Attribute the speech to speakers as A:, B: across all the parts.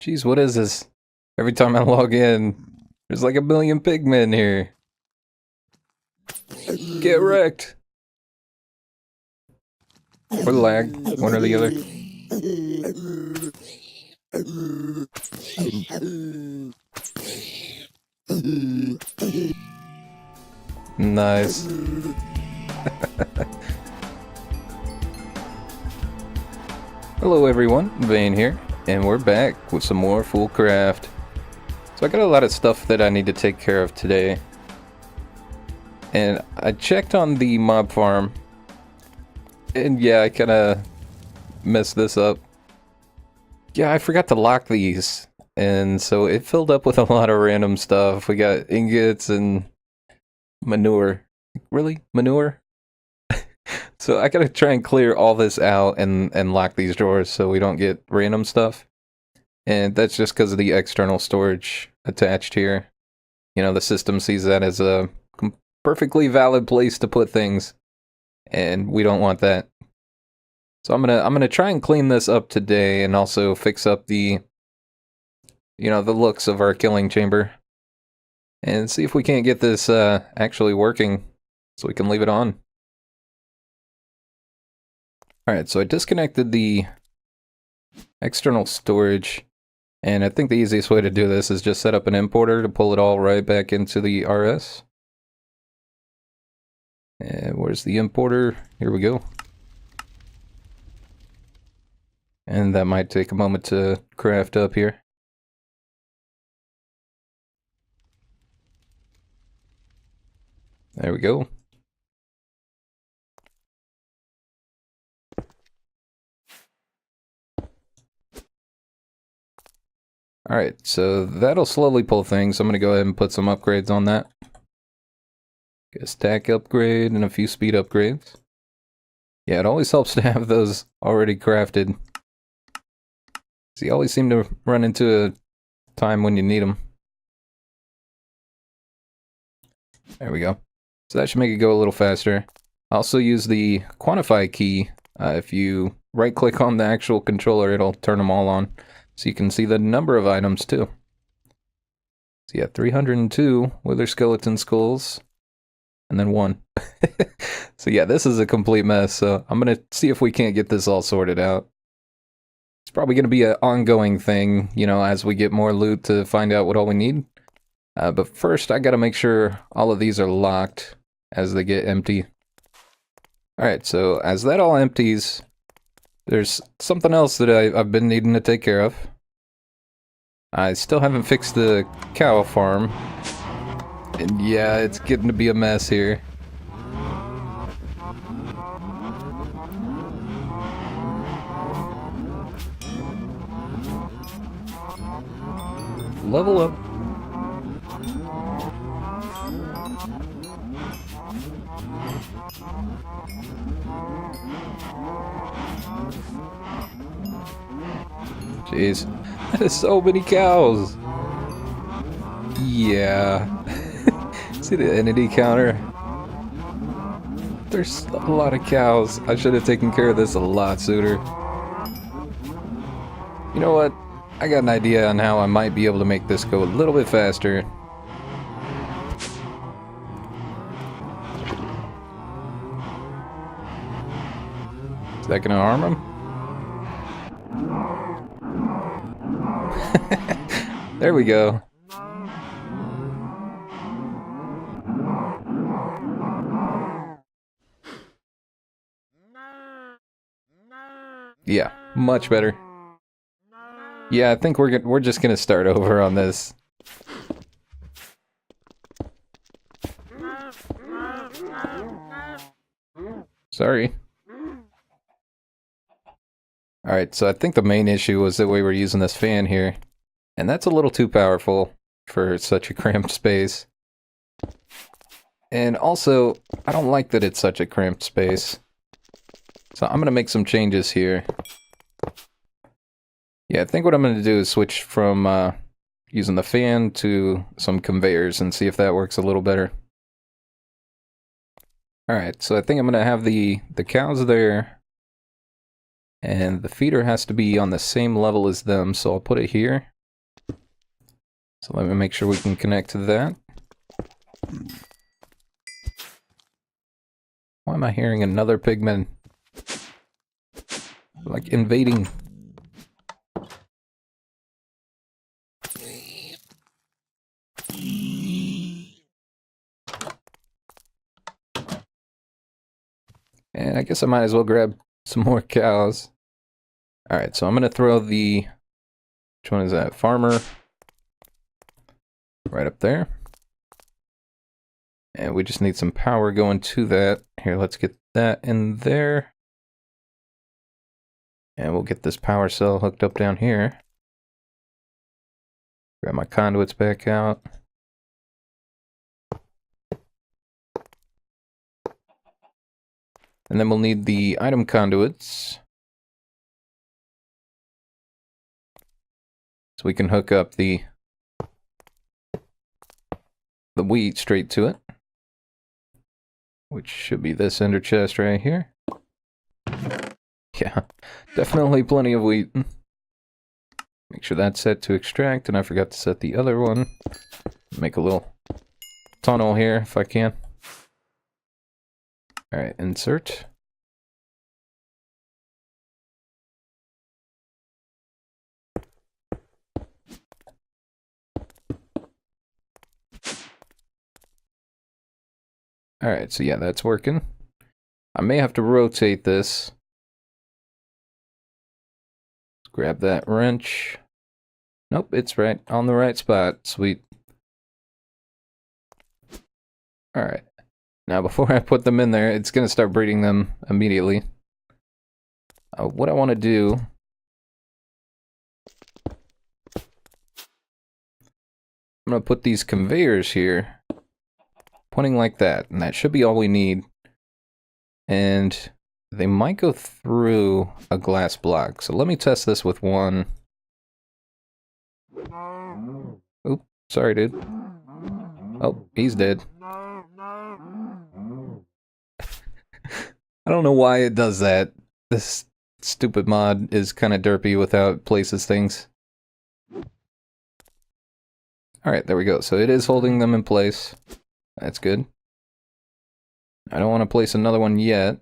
A: Jeez, what is this? Every time I log in, there's like a million pigmen here. Get wrecked! Or lag, one or the other. Nice. Hello everyone, Vane here, and we're back with some more FoolCraft. So I got a lot of stuff that I need to take care of today. And I checked on the mob farm, and yeah, I kinda messed this up. Yeah, I forgot to lock these, and so it filled up with a lot of random stuff. We got ingots and manure. Really? Manure? So I gotta try and clear all this out and lock these drawers so we don't get random stuff. And that's just because of the external storage attached here. You know, the system sees that as a perfectly valid place to put things, and we don't want that. So I'm gonna try and clean this up today, and also fix up the, you know, the looks of our killing chamber, and see if we can't get this actually working, so we can leave it on. All right, so I disconnected the external storage, and I think the easiest way to do this is just set up an importer to pull it all right back into the RS. And where's the importer? Here we go. And that might take a moment to craft up here. There we go. Alright, so that'll slowly pull things. I'm going to go ahead and put some upgrades on that. Get a stack upgrade and a few speed upgrades. Yeah, it always helps to have those already crafted. So you always seem to run into a time when you need them. There we go. So that should make it go a little faster. I also use the quantify key. If you right click on the actual controller, it'll turn them all on. So you can see the number of items too. So yeah, 302 wither skeleton skulls. And then 1. So yeah, this is a complete mess. So I'm going to see if we can't get this all sorted out. It's probably going to be an ongoing thing, you know, as we get more loot to find out what all we need. But first, I got to make sure all of these are locked as they get empty. Alright, so as that all empties, there's something else that I've been needing to take care of. I still haven't fixed the cow farm. And yeah, it's getting to be a mess here. Level up. Jeez, that is so many cows. Yeah. See the entity counter? There's a lot of cows. I should have taken care of this a lot sooner. You know what? I got an idea on how I might be able to make this go a little bit faster. Is that gonna harm him? There we go. Yeah, much better. Yeah, I think we're just gonna start over on this. Sorry. Alright, so I think the main issue was that we were using this fan here. And that's a little too powerful for such a cramped space. And also, I don't like that it's such a cramped space. So I'm gonna make some changes here. Yeah, I think what I'm gonna do is switch from using the fan to some conveyors and see if that works a little better. Alright, so I think I'm gonna have the cows there. And the feeder has to be on the same level as them, so I'll put it here. So let me make sure we can connect to that. Why am I hearing another pigman? Like invading. And I guess I might as well grab some more cows. Alright, so I'm going to throw the... Which one is that? Farmer. Right up there. And we just need some power going to that. Here, let's get that in there. And we'll get this power cell hooked up down here. Grab my conduits back out. And then we'll need the item conduits. So we can hook up the wheat straight to it. Which should be this ender chest right here. Yeah, definitely plenty of wheat. Make sure that's set to extract, and I forgot to set the other one. Make a little tunnel here if I can. Alright, insert. Alright, so yeah, that's working. I may have to rotate this. Let's grab that wrench. Nope, it's right on the right spot. Sweet. Alright. Now, before I put them in there, it's going to start breeding them immediately. What I want to do... I'm going to put these conveyors here. Pointing like that, and that should be all we need. And they might go through a glass block. So let me test this with one. Oop, sorry, dude. Oh, he's dead. I don't know why it does that. This stupid mod is kind of derpy with how it places things. Alright, there we go. So it is holding them in place. That's good. I don't want to place another one yet.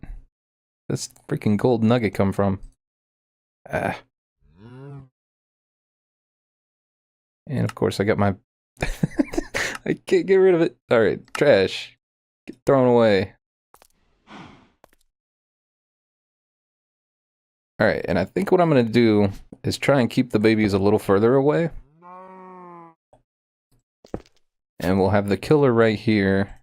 A: This freaking gold nugget come from? Ah. And of course I got my... I can't get rid of it. Alright, trash. Get thrown away. Alright, and I think what I'm going to do is try and keep the babies a little further away. And we'll have the killer right here.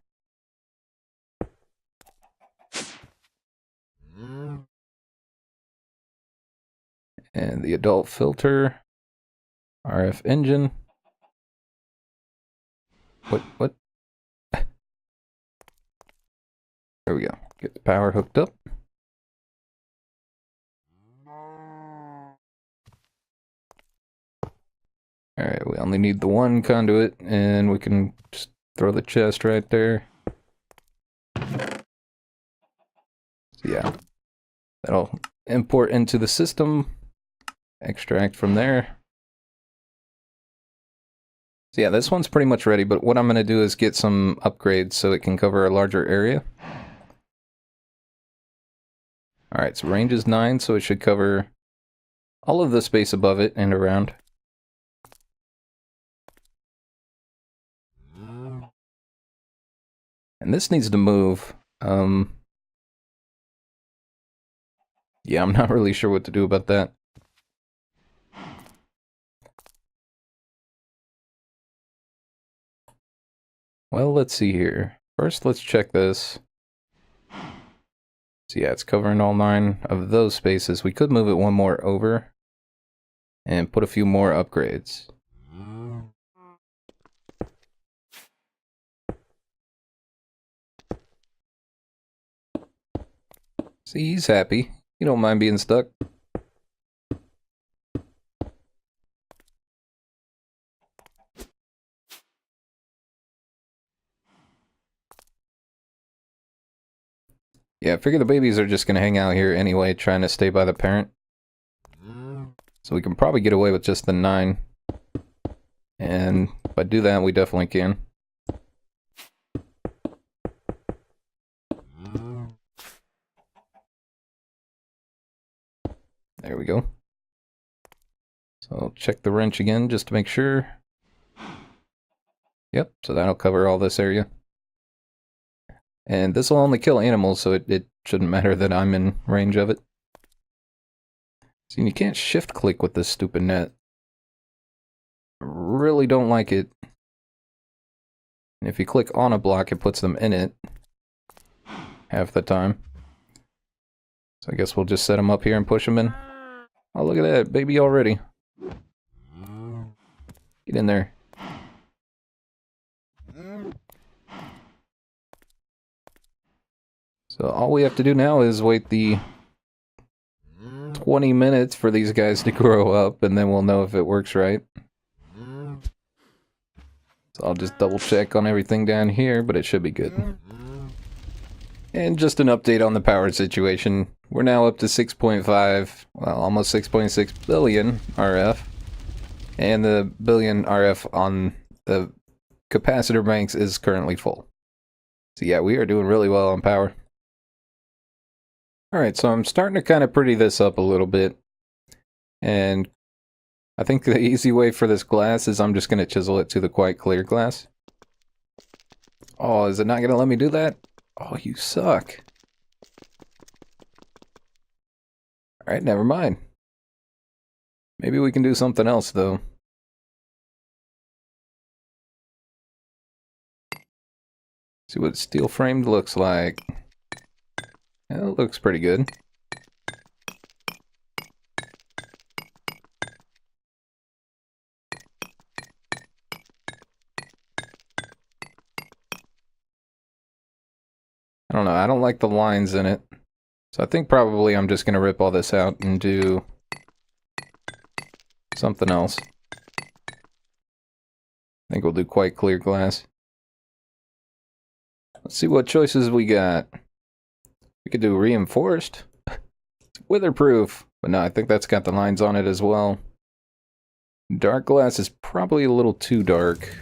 A: And the adult filter. RF engine. What? There we go. Get the power hooked up. Alright, we only need the one conduit, and we can just throw the chest right there. So yeah, that'll import into the system, extract from there. So yeah, this one's pretty much ready, but what I'm going to do is get some upgrades so it can cover a larger area. Alright, so range is 9, so it should cover all of the space above it and around. And this needs to move. Yeah, I'm not really sure what to do about that. Well, let's see here. First, let's check this. So yeah, it's covering all 9 of those spaces. We could move it one more over and put a few more upgrades. See, he's happy. You don't mind being stuck. Yeah, I figure the babies are just gonna hang out here anyway, trying to stay by the parent. So we can probably get away with just the 9. And if I do that, we definitely can. There we go. So I'll check the wrench again just to make sure. Yep, so that'll cover all this area. And this will only kill animals, so it shouldn't matter that I'm in range of it. See, you can't shift click with this stupid net. Really don't like it. And if you click on a block, it puts them in it half the time. So I guess we'll just set them up here and push them in. Oh, look at that, baby already. Get in there. So all we have to do now is wait the 20 minutes for these guys to grow up, and then we'll know if it works right. So I'll just double check on everything down here, but it should be good. And just an update on the power situation. We're now up to 6.5, well, almost 6.6 billion RF. And the billion RF on the capacitor banks is currently full. So yeah, we are doing really well on power. Alright, so I'm starting to kind of pretty this up a little bit. And I think the easy way for this glass is I'm just going to chisel it to the quite clear glass. Oh, is it not going to let me do that? Oh, you suck. Alright, never mind. Maybe we can do something else, though. See what steel framed looks like. Yeah, it looks pretty good. I don't know, I don't like the lines in it. So I think probably I'm just going to rip all this out and do something else. I think we'll do quite clear glass. Let's see what choices we got. We could do reinforced. It's weatherproof. But no, I think that's got the lines on it as well. Dark glass is probably a little too dark.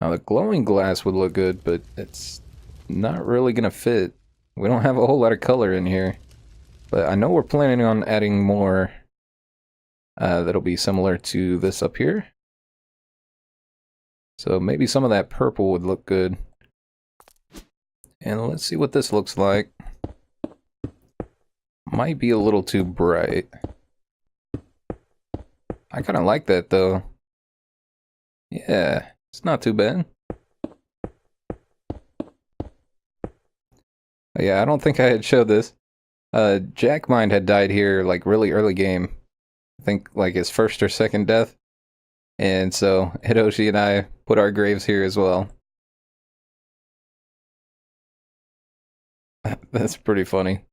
A: Now the glowing glass would look good, but it's not really going to fit. We don't have a whole lot of color in here. But I know we're planning on adding more that'll be similar to this up here. So maybe some of that purple would look good. And let's see what this looks like. Might be a little too bright. I kind of like that though. Yeah, it's not too bad. Yeah, I don't think I had showed this. Jackmind had died here like really early game. I think like his first or second death. And so Hidoshi and I put our graves here as well. That's pretty funny.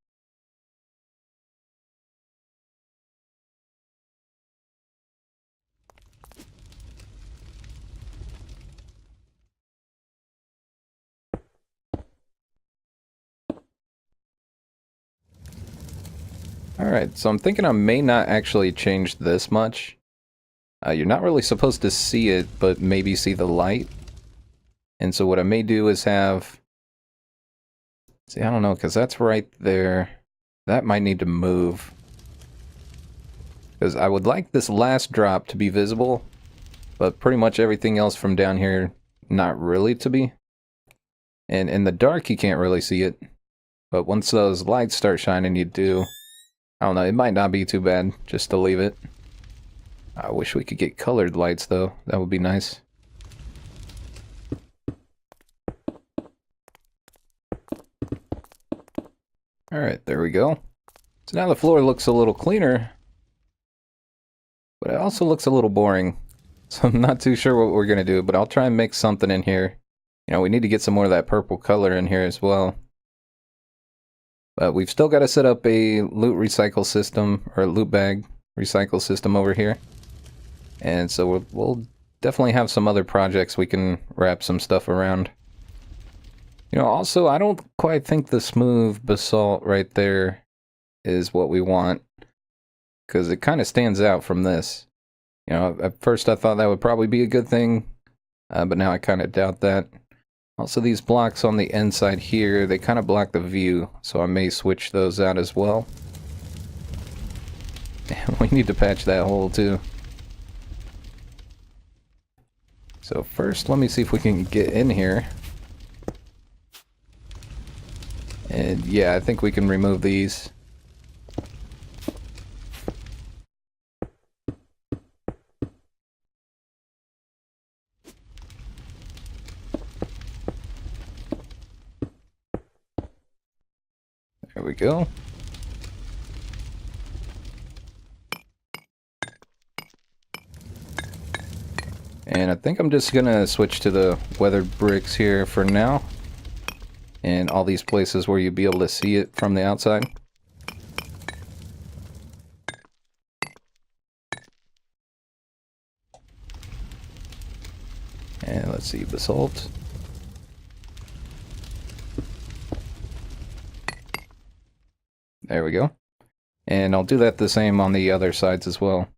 A: Alright, so I'm thinking I may not actually change this much. You're not really supposed to see it, but maybe see the light. And so what I may do is have... See, I don't know, because that's right there. That might need to move. Because I would like this last drop to be visible, but pretty much everything else from down here, not really to be. And in the dark, you can't really see it. But once those lights start shining, you do. I don't know, it might not be too bad just to leave it. I wish we could get colored lights, though. That would be nice. Alright, there we go. So now the floor looks a little cleaner. But it also looks a little boring. So I'm not too sure what we're going to do, but I'll try and mix something in here. You know, we need to get some more of that purple color in here as well. But we've still got to set up a loot recycle system, or a loot bag recycle system over here. And so we'll definitely have some other projects we can wrap some stuff around. You know, also, I don't quite think the smooth basalt right there is what we want. because it kind of stands out from this. You know, at first I thought that would probably be a good thing, but now I kind of doubt that. Also, these blocks on the inside here, they kind of block the view, so I may switch those out as well. And we need to patch that hole too. So first, let me see if we can get in here. And yeah, I think we can remove these. There we go. And I think I'm just gonna switch to the weathered bricks here for now. And all these places where you'd be able to see it from the outside. And let's see, basalt. There we go. And I'll do that the same on the other sides as well.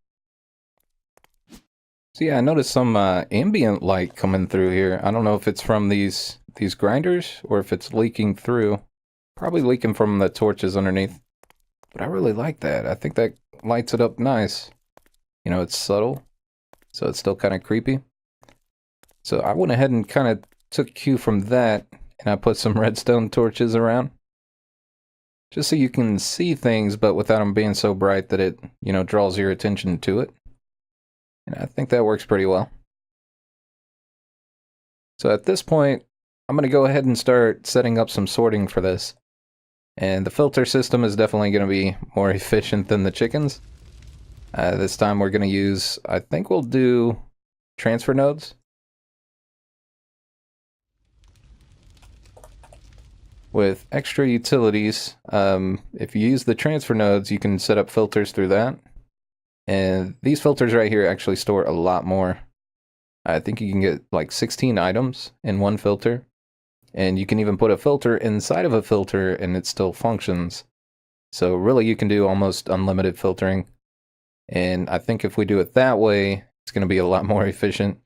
A: So yeah, I noticed some ambient light coming through here. I don't know if it's from these grinders or if it's leaking through. Probably leaking from the torches underneath. But I really like that. I think that lights it up nice. You know, it's subtle, so it's still kind of creepy. So I went ahead and kind of took cue from that, and I put some redstone torches around. Just so you can see things, but without them being so bright that it, you know, draws your attention to it. And I think that works pretty well. So at this point, I'm going to go ahead and start setting up some sorting for this. And the filter system is definitely going to be more efficient than the chickens. This time we're going to use, I think we'll do transfer nodes. With extra utilities, if you use the transfer nodes, you can set up filters through that. And these filters right here actually store a lot more. I think you can get like 16 items in one filter. And you can even put a filter inside of a filter and it still functions. So really you can do almost unlimited filtering. And I think if we do it that way, it's going to be a lot more efficient.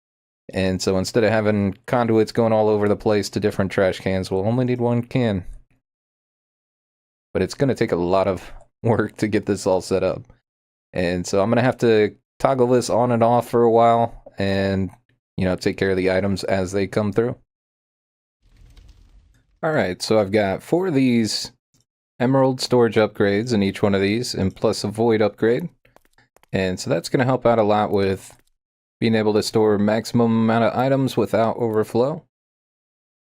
A: And so instead of having conduits going all over the place to different trash cans, we'll only need one can. But it's going to take a lot of work to get this all set up. And so I'm going to have to toggle this on and off for a while and, you know, take care of the items as they come through. Alright, so I've got 4 of these emerald storage upgrades in each one of these, and plus a void upgrade. And so that's going to help out a lot with being able to store maximum amount of items without overflow.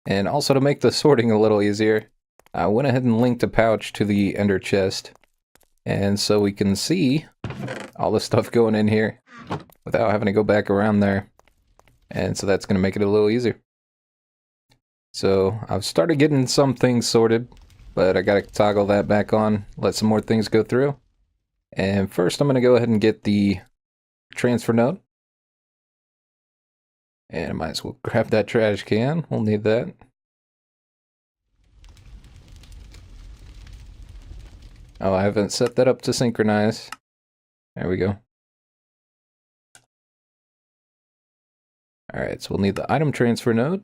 A: And also to make the sorting a little easier, I went ahead and linked a pouch to the ender chest. And so we can see all the stuff going in here without having to go back around there. And so that's going to make it a little easier. So I've started getting some things sorted, but I got to toggle that back on, let some more things go through. And first I'm going to go ahead and get the transfer node. And I might as well grab that trash can, we'll need that. Oh, I haven't set that up to synchronize. There we go. Alright, so we'll need the item transfer node.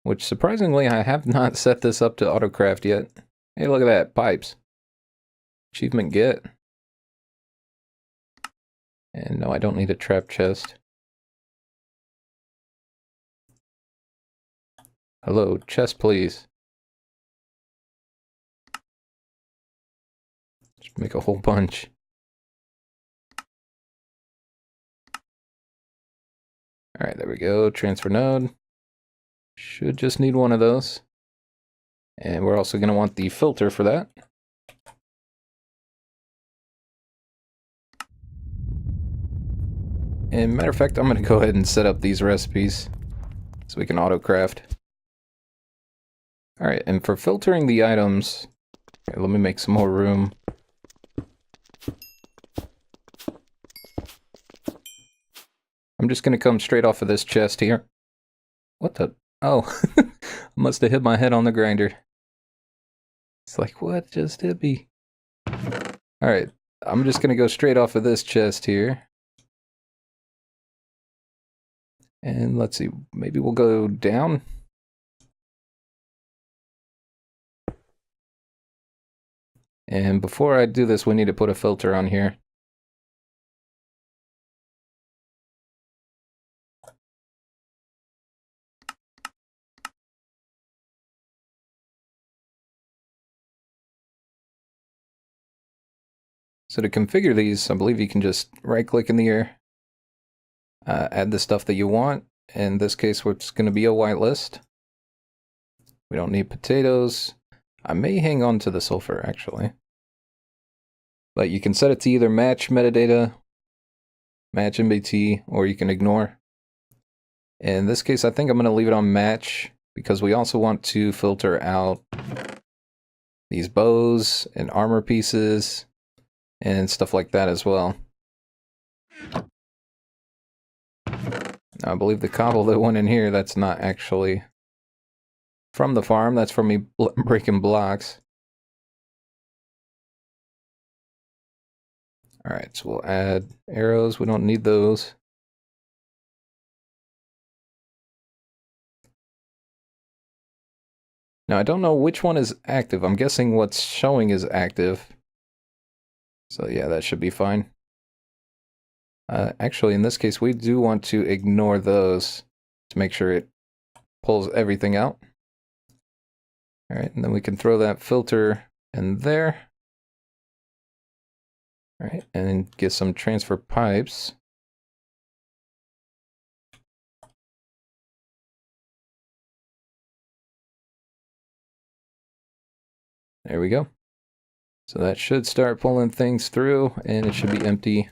A: Which, surprisingly, I have not set this up to autocraft yet. Hey, look at that, pipes. Achievement get. And no, I don't need a trap chest. Hello, chest please. Just make a whole bunch. Alright, there we go, transfer node. Should just need one of those. And we're also going to want the filter for that. And matter of fact, I'm going to go ahead and set up these recipes so we can autocraft. Alright, and for filtering the items, okay, let me make some more room. I'm just going to come straight off of this chest here. What the? Oh, I must have hit my head on the grinder. It's like, what just hit me? Alright, I'm just gonna go straight off of this chest here. And let's see, maybe we'll go down. And before I do this, we need to put a filter on here. So to configure these, I believe you can just right-click in the air, add the stuff that you want. In this case, it's going to be a whitelist. We don't need potatoes. I may hang on to the sulfur, actually. But you can set it to either match metadata, match MBT, or you can ignore. In this case, I think I'm going to leave it on match, because we also want to filter out these bows and armor pieces and stuff like that as well. Now, I believe the cobble that went in here, that's not actually from the farm, that's from me breaking blocks. Alright, so we'll add arrows, we don't need those. Now, I don't know which one is active. I'm guessing what's showing is active. So yeah, that should be fine. Actually, in this case, we do want to ignore those to make sure it pulls everything out. Alright, and then we can throw that filter in there. Alright, and get some transfer pipes. There we go. So that should start pulling things through, and it should be empty.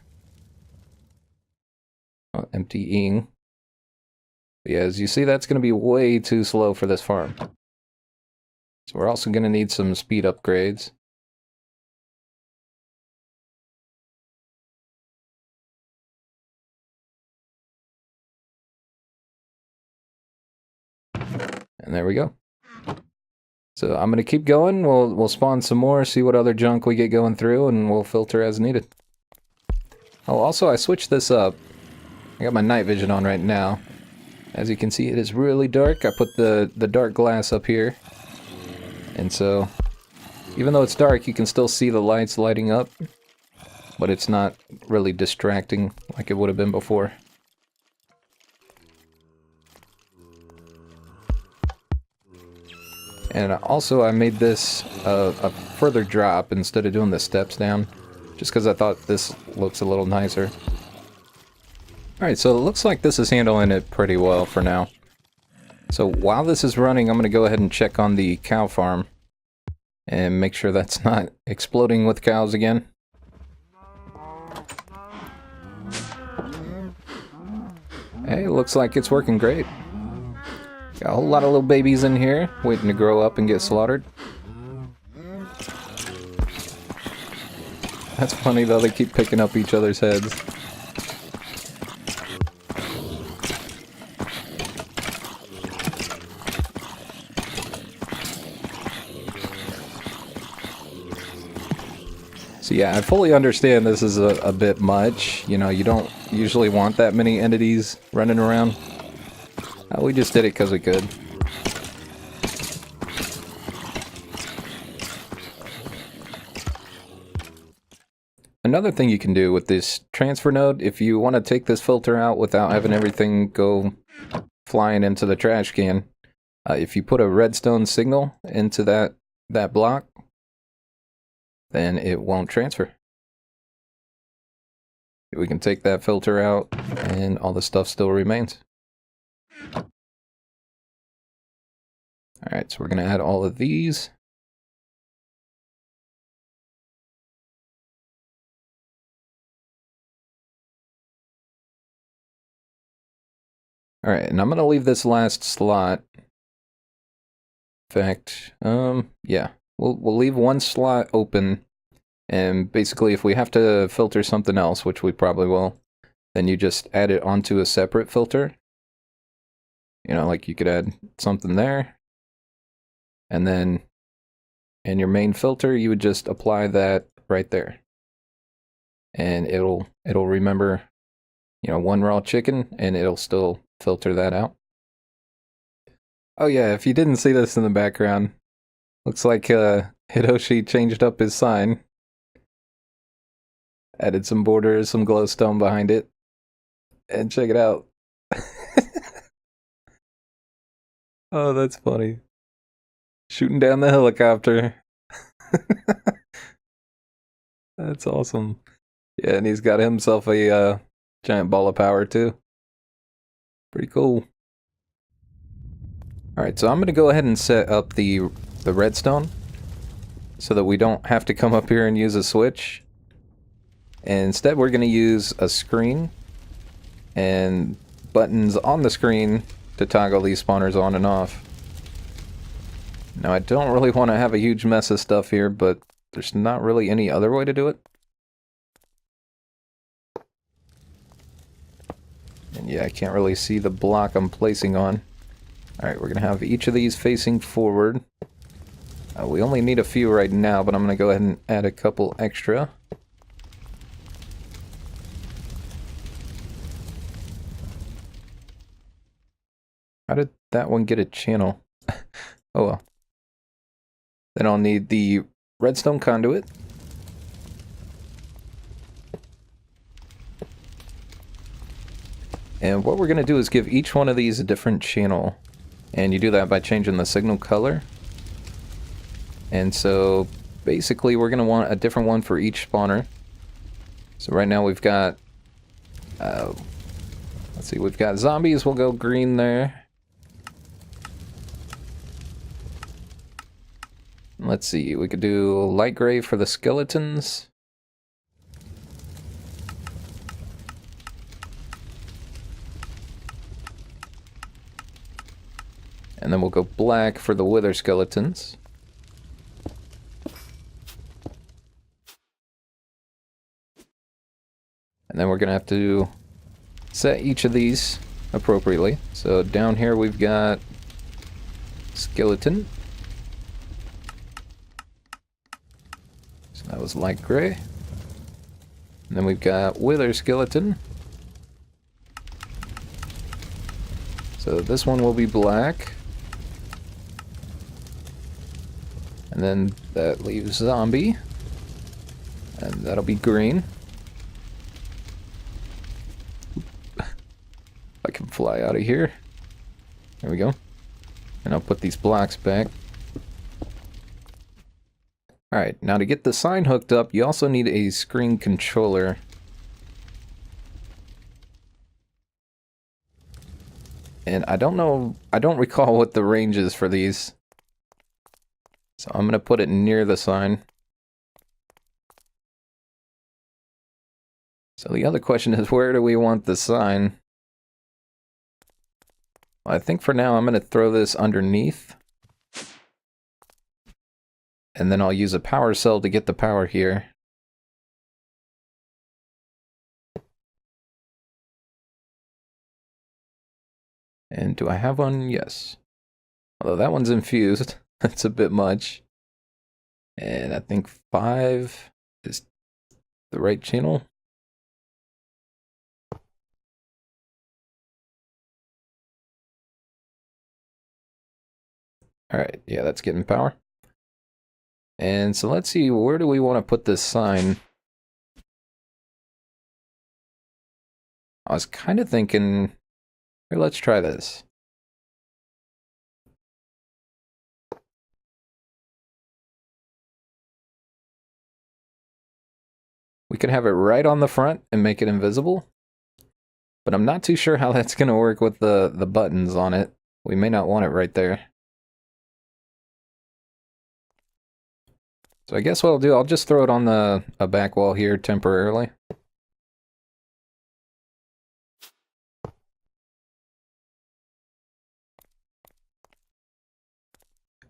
A: Emptying. But yeah, as you see, that's going to be way too slow for this farm. So we're also going to need some speed upgrades. And there we go. So I'm going to keep going. We'll spawn some more, see what other junk we get going through, and we'll filter as needed. Oh, also I switched this up. I got my night vision on right now. As you can see, it is really dark. I put the dark glass up here. And so, even though it's dark, you can still see the lights lighting up. But it's not really distracting like it would have been before. And also, I made this a further drop instead of doing the steps down. Just because I thought this looks a little nicer. Alright, so it looks like this is handling it pretty well for now. So while this is running, I'm going to go ahead and check on the cow farm. And make sure that's not exploding with cows again. Hey, looks like it's working great. Got a whole lot of little babies in here, waiting to grow up and get slaughtered. That's funny though, they keep picking up each other's heads. So yeah, I fully understand this is a bit much. You know, you don't usually want that many entities running around. We just did it because we could. Another thing you can do with this transfer node, if you want to take this filter out without having everything go flying into the trash can, if you put a redstone signal into that block, then it won't transfer. We can take that filter out and all the stuff still remains. Alright, so we're going to add all of these. Alright, and I'm going to leave this last slot. In fact, yeah, we'll leave one slot open, and basically if we have to filter something else, which we probably will, then you just add it onto a separate filter. You know, like you could add something there, and then in your main filter, you would just apply that right there. and it'll remember, you know, one raw chicken, and it'll still filter that out. Oh yeah, if you didn't see this in the background, looks like Hiroshi changed up his sign. Added some borders, some glowstone behind it. And check it out. Oh, that's funny. Shooting down the helicopter. That's awesome. Yeah, and he's got himself a giant ball of power too. Pretty cool. Alright, so I'm going to go ahead and set up the redstone so that we don't have to come up here and use a switch. And instead, we're going to use a screen and buttons on the screen to toggle these spawners on and off. Now, I don't really want to have a huge mess of stuff here, but there's not really any other way to do it. And yeah, I can't really see the block I'm placing on. Alright, we're going to have each of these facing forward. We only need a few right now, but I'm going to go ahead and add a couple extra. How did that one get a channel? Oh well. Then I'll need the redstone conduit. And what we're going to do is give each one of these a different channel. And you do that by changing the signal color. And so basically we're going to want a different one for each spawner. So right now we've got, let's see, we've got zombies, we'll go green there. Let's see, we could do light gray for the skeletons. And then we'll go black for the wither skeletons. And then we're going to have to set each of these appropriately. So down here we've got skeleton. So that was light gray. And then we've got wither skeleton. So this one will be black. And then that leaves zombie. And that'll be green. I can fly out of here. There we go. And I'll put these blocks back. Alright, now to get the sign hooked up, you also need a screen controller. And I don't recall what the range is for these. So I'm going to put it near the sign. So the other question is, where do we want the sign? Well, I think for now I'm going to throw this underneath. And then I'll use a power cell to get the power here. And do I have one? Yes. Although that one's infused. That's a bit much. And I think 5 is the right channel. Alright, yeah, that's getting power. And so let's see, where do we want to put this sign? I was kind of thinking, here, let's try this. We could have it right on the front and make it invisible. But I'm not too sure how that's going to work with the buttons on it. We may not want it right there. So I guess what I'll do, I'll just throw it on a back wall here temporarily.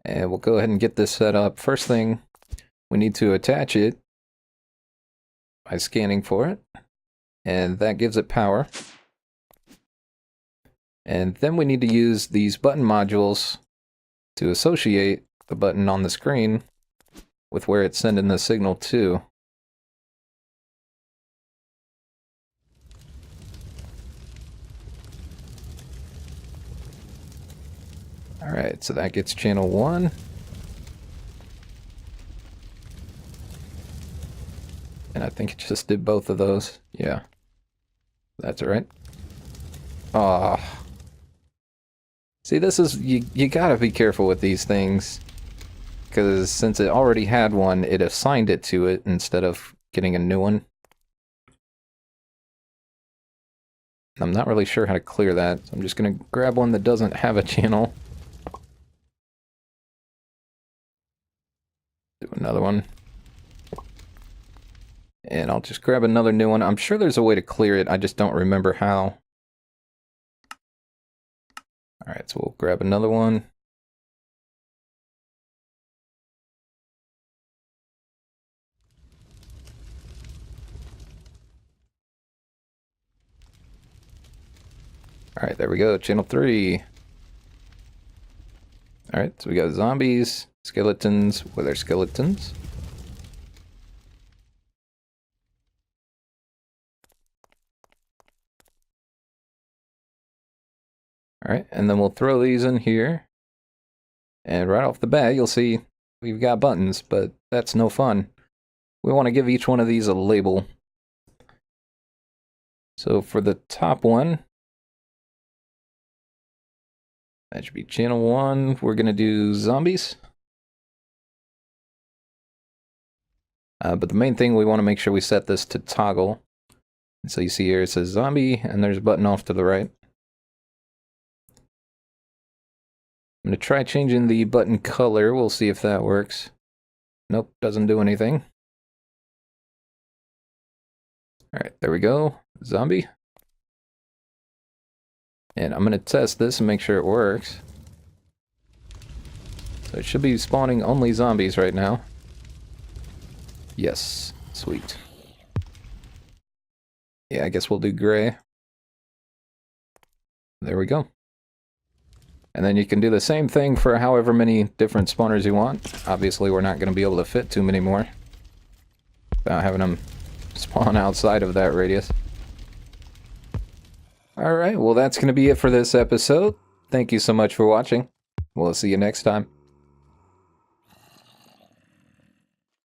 A: And we'll go ahead and get this set up. First thing, we need to attach it by scanning for it. And that gives it power. And then we need to use these button modules to associate the button on the screen with where it's sending the signal to. Alright, so that gets channel 1. And I think it just did both of those. Yeah. That's alright. Ah. See, this is... You gotta be careful with these things. Because since it already had one, it assigned it to it instead of getting a new one. I'm not really sure how to clear that, so I'm just gonna grab one that doesn't have a channel. Do another one. And I'll just grab another new one. I'm sure there's a way to clear it, I just don't remember how. Alright, so we'll grab another one. Alright, there we go, channel 3. Alright, so we got zombies, skeletons with their skeletons. Alright, and then we'll throw these in here. And right off the bat, you'll see we've got buttons, but that's no fun. We want to give each one of these a label. So for the top one, that should be channel 1. We're going to do zombies. But the main thing, we want to make sure we set this to toggle. And so you see here it says zombie, and there's a button off to the right. I'm going to try changing the button color. We'll see if that works. Nope, doesn't do anything. Alright, there we go. Zombie. And I'm going to test this and make sure it works. So it should be spawning only zombies right now. Yes, sweet. Yeah, I guess we'll do gray. There we go. And then you can do the same thing for however many different spawners you want. Obviously, we're not going to be able to fit too many more without having them spawn outside of that radius. Alright, well that's going to be it for this episode. Thank you so much for watching. We'll see you next time.